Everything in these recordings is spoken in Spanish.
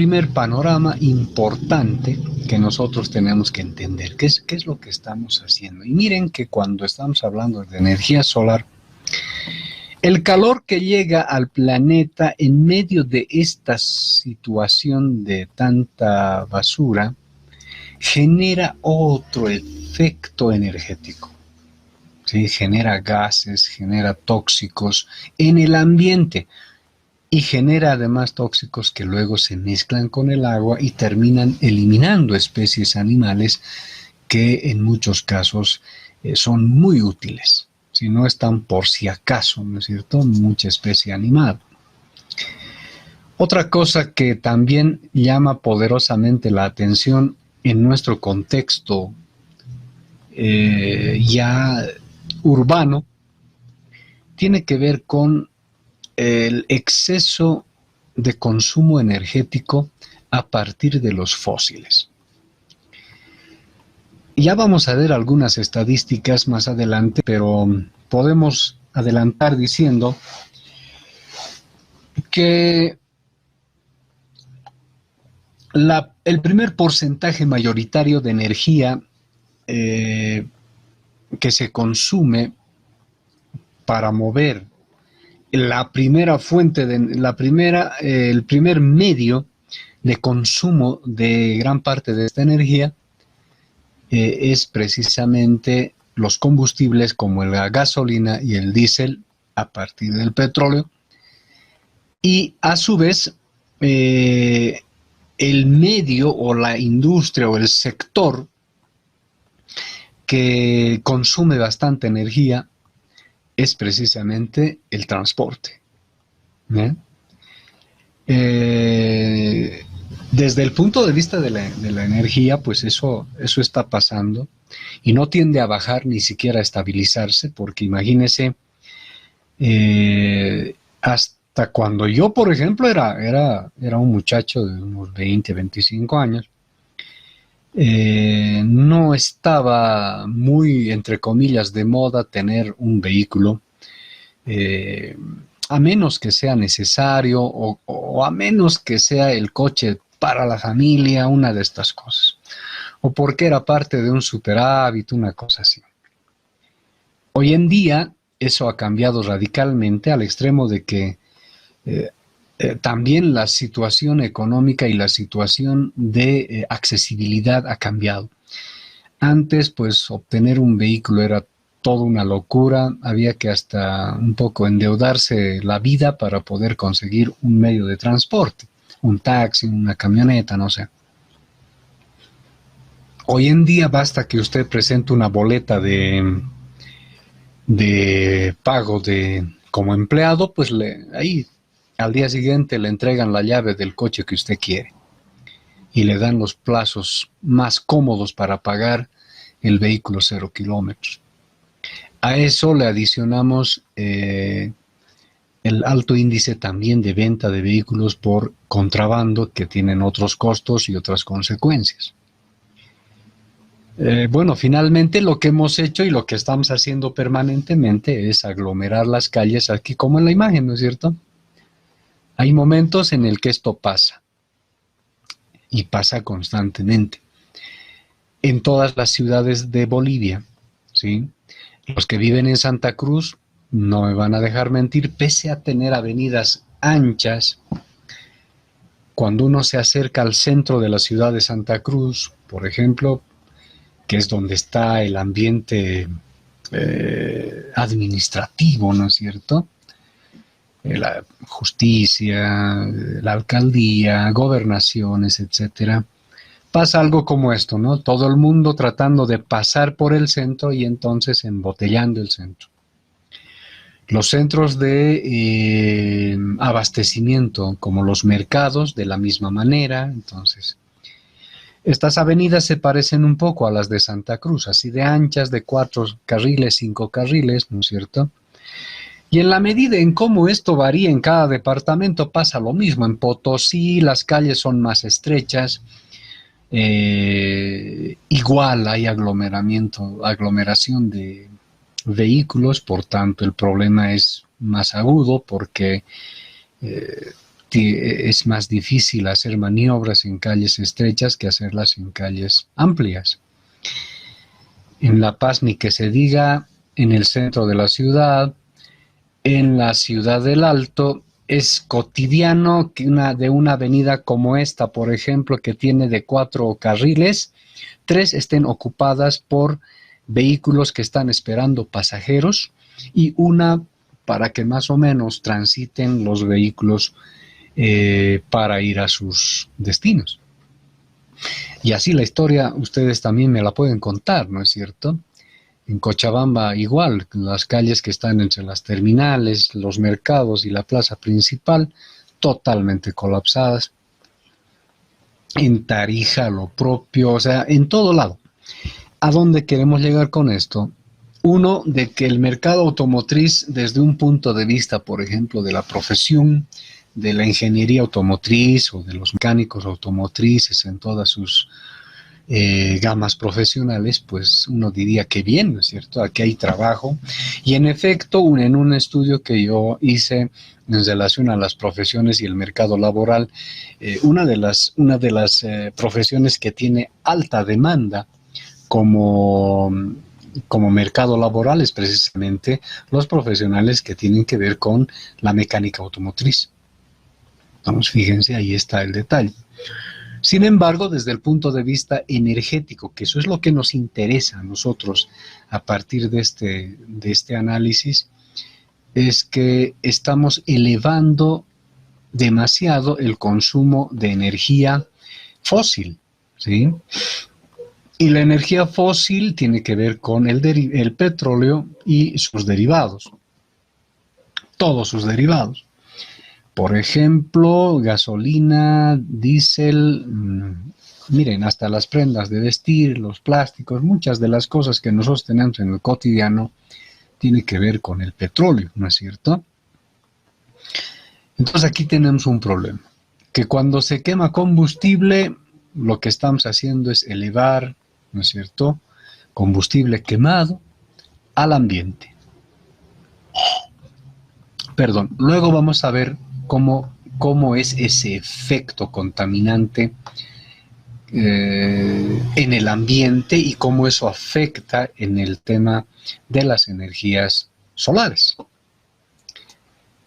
primer panorama importante que nosotros tenemos que entender. ¿Qué es lo que estamos haciendo? Y miren que cuando estamos hablando de energía solar, el calor que llega al planeta en medio de esta situación de tanta basura genera otro efecto energético. ¿Sí? Genera gases, genera tóxicos en el ambiente y genera además tóxicos que luego se mezclan con el agua y terminan eliminando especies animales que en muchos casos son muy útiles. Si no están por si acaso, ¿no es cierto? Mucha especie animal. Otra cosa que también llama poderosamente la atención en nuestro contexto ya urbano, tiene que ver con el exceso de consumo energético a partir de los fósiles. Ya vamos a ver algunas estadísticas más adelante, pero podemos adelantar diciendo que el primer porcentaje mayoritario de energía que se consume para mover la primera fuente, el primer medio de consumo de gran parte de esta energía es precisamente los combustibles como la gasolina y el diésel a partir del petróleo. Y a su vez, el medio o la industria o el sector que consume bastante energía es precisamente el transporte. Desde el punto de vista de la energía, pues eso está pasando y no tiende a bajar ni siquiera a estabilizarse, porque imagínese, hasta cuando yo, por ejemplo, era un muchacho de unos 20, 25 años, no estaba muy, entre comillas, de moda tener un vehículo, a menos que sea necesario o a menos que sea el coche para la familia, una de estas cosas, o porque era parte de un superávit, una cosa así. Hoy en día eso ha cambiado radicalmente al extremo de que también la situación económica y la situación de accesibilidad ha cambiado. Antes, pues, obtener un vehículo era toda una locura, había que hasta un poco endeudarse la vida para poder conseguir un medio de transporte, un taxi, una camioneta, no sé. Hoy en día basta que usted presente una boleta de pago como empleado, pues ahí al día siguiente le entregan la llave del coche que usted quiere y le dan los plazos más cómodos para pagar el vehículo 0 kilómetros. A eso le adicionamos el alto índice también de venta de vehículos por contrabando, que tienen otros costos y otras consecuencias. Bueno, finalmente lo que hemos hecho y lo que estamos haciendo permanentemente es aglomerar las calles aquí como en la imagen, ¿no es cierto? Hay momentos en el que esto pasa y pasa constantemente. En todas las ciudades de Bolivia, ¿sí? Los que viven en Santa Cruz no me van a dejar mentir, pese a tener avenidas anchas, cuando uno se acerca al centro de la ciudad de Santa Cruz, por ejemplo, que es donde está el ambiente administrativo, ¿no es cierto? La justicia, la alcaldía, gobernaciones, etcétera. Pasa algo como esto, ¿no? Todo el mundo tratando de pasar por el centro y entonces embotellando el centro. Los centros de abastecimiento, como los mercados, de la misma manera. Entonces, estas avenidas se parecen un poco a las de Santa Cruz, así de anchas, de 4 carriles, 5 carriles, ¿no es cierto? Y en la medida en cómo esto varía en cada departamento, pasa lo mismo. En Potosí las calles son más estrechas, igual hay aglomeración de vehículos, por tanto el problema es más agudo porque es más difícil hacer maniobras en calles estrechas que hacerlas en calles amplias. En La Paz, ni que se diga, en el centro de la ciudad, en la Ciudad del Alto, es cotidiano que de una avenida como esta, por ejemplo, que tiene de 4 carriles, 3 estén ocupadas por vehículos que están esperando pasajeros y una para que más o menos transiten los vehículos para ir a sus destinos. Y así la historia ustedes también me la pueden contar, ¿no es cierto? En Cochabamba igual, las calles que están entre las terminales, los mercados y la plaza principal, totalmente colapsadas. En Tarija lo propio, o sea, en todo lado. ¿A dónde queremos llegar con esto? Uno, de que el mercado automotriz, desde un punto de vista, por ejemplo, de la profesión, de la ingeniería automotriz o de los mecánicos automotrices en todas sus gamas profesionales, pues uno diría que bien, ¿no es cierto? Aquí hay trabajo. Y en efecto, en un estudio que yo hice en relación a las profesiones y el mercado laboral, una de las profesiones que tiene alta demanda como mercado laboral es precisamente los profesionales que tienen que ver con la mecánica automotriz. Vamos, fíjense, ahí está el detalle. Sin embargo, desde el punto de vista energético, que eso es lo que nos interesa a nosotros a partir de este análisis, es que estamos elevando demasiado el consumo de energía fósil, ¿sí? Y la energía fósil tiene que ver con el petróleo y sus derivados, todos sus derivados. Por ejemplo, gasolina, diésel, miren, hasta las prendas de vestir, los plásticos, muchas de las cosas que nosotros tenemos en el cotidiano tienen que ver con el petróleo, ¿no es cierto? Entonces aquí tenemos un problema, que cuando se quema combustible, lo que estamos haciendo es elevar, ¿no es cierto?, combustible quemado al ambiente. Perdón, luego vamos a ver cómo es ese efecto contaminante en el ambiente y cómo eso afecta en el tema de las energías solares.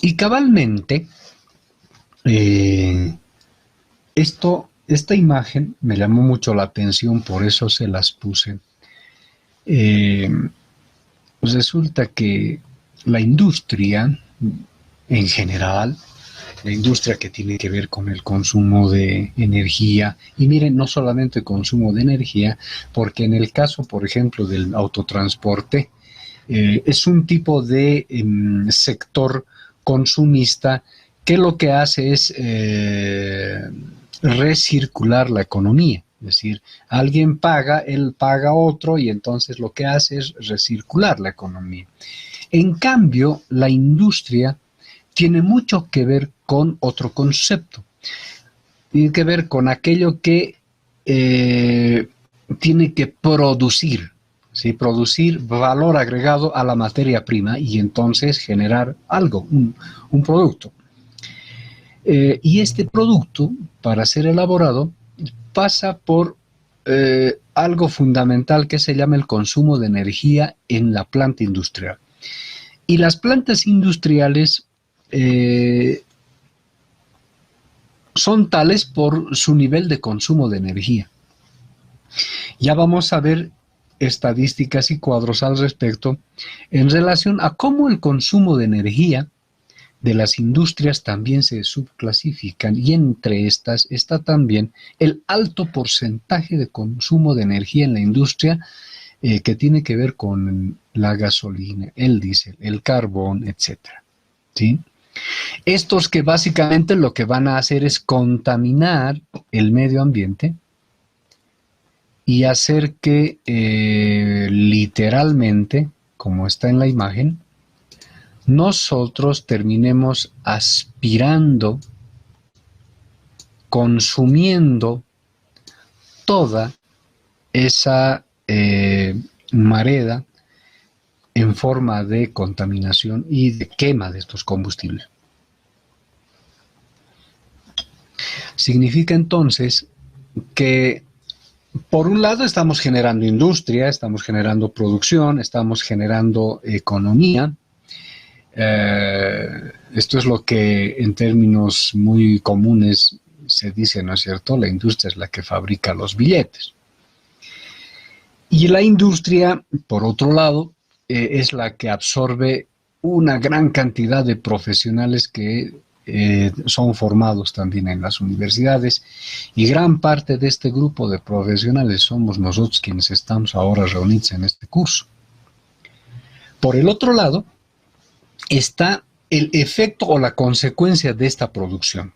Y cabalmente, esta imagen me llamó mucho la atención, por eso se las puse. Pues resulta que la industria en general, la industria que tiene que ver con el consumo de energía, y miren, no solamente el consumo de energía, porque en el caso, por ejemplo, del autotransporte, es un tipo de sector consumista que lo que hace es recircular la economía. Es decir, alguien paga, él paga a otro y entonces lo que hace es recircular la economía. En cambio, la industria tiene mucho que ver con otro concepto. Tiene que ver con aquello que tiene que producir, ¿sí? Producir valor agregado a la materia prima y entonces generar algo, un producto. Y este producto, para ser elaborado, pasa por algo fundamental que se llama el consumo de energía en la planta industrial. Y las plantas industriales son tales por su nivel de consumo de energía. Ya vamos a ver estadísticas y cuadros al respecto en relación a cómo el consumo de energía de las industrias también se subclasifican y entre estas está también el alto porcentaje de consumo de energía en la industria que tiene que ver con la gasolina, el diésel, el carbón, etc. ¿Sí? Estos que básicamente lo que van a hacer es contaminar el medio ambiente y hacer que literalmente, como está en la imagen, nosotros terminemos aspirando, consumiendo toda esa marea en forma de contaminación y de quema de estos combustibles. Significa entonces que por un lado estamos generando industria, estamos generando producción, estamos generando economía. Esto es lo que en términos muy comunes se dice, ¿no es cierto? La industria es la que fabrica los billetes. Y la industria, por otro lado, es la que absorbe una gran cantidad de profesionales que son formados también en las universidades, y gran parte de este grupo de profesionales somos nosotros quienes estamos ahora reunidos en este curso. Por el otro lado, está el efecto o la consecuencia de esta producción.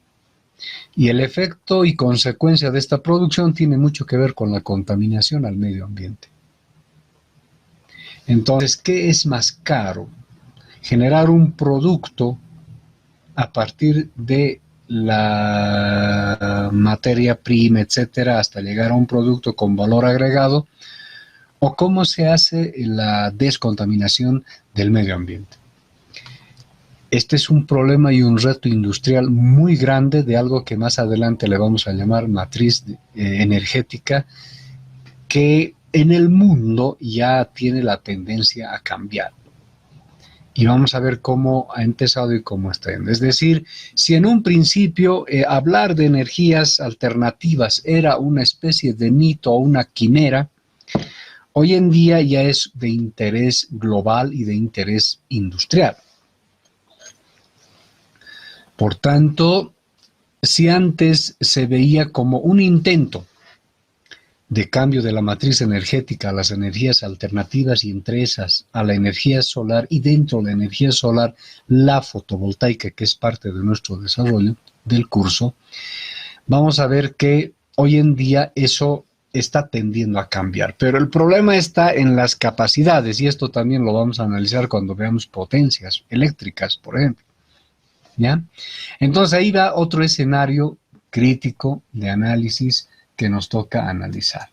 Y el efecto y consecuencia de esta producción tiene mucho que ver con la contaminación al medio ambiente. Entonces, ¿qué es más caro? Generar un producto a partir de la materia prima, etcétera, hasta llegar a un producto con valor agregado, o cómo se hace la descontaminación del medio ambiente. Este es un problema y un reto industrial muy grande de algo que más adelante le vamos a llamar matriz energética, que en el mundo ya tiene la tendencia a cambiar. Y vamos a ver cómo ha empezado y cómo está yendo. Es decir, si en un principio hablar de energías alternativas era una especie de mito o una quimera, hoy en día ya es de interés global y de interés industrial. Por tanto, si antes se veía como un intento de cambio de la matriz energética a las energías alternativas y entre esas a la energía solar, y dentro de la energía solar la fotovoltaica, que es parte de nuestro desarrollo del curso, vamos a ver que hoy en día eso está tendiendo a cambiar. Pero el problema está en las capacidades, y esto también lo vamos a analizar cuando veamos potencias eléctricas, por ejemplo. ¿Ya? Entonces ahí va otro escenario crítico de análisis que nos toca analizar.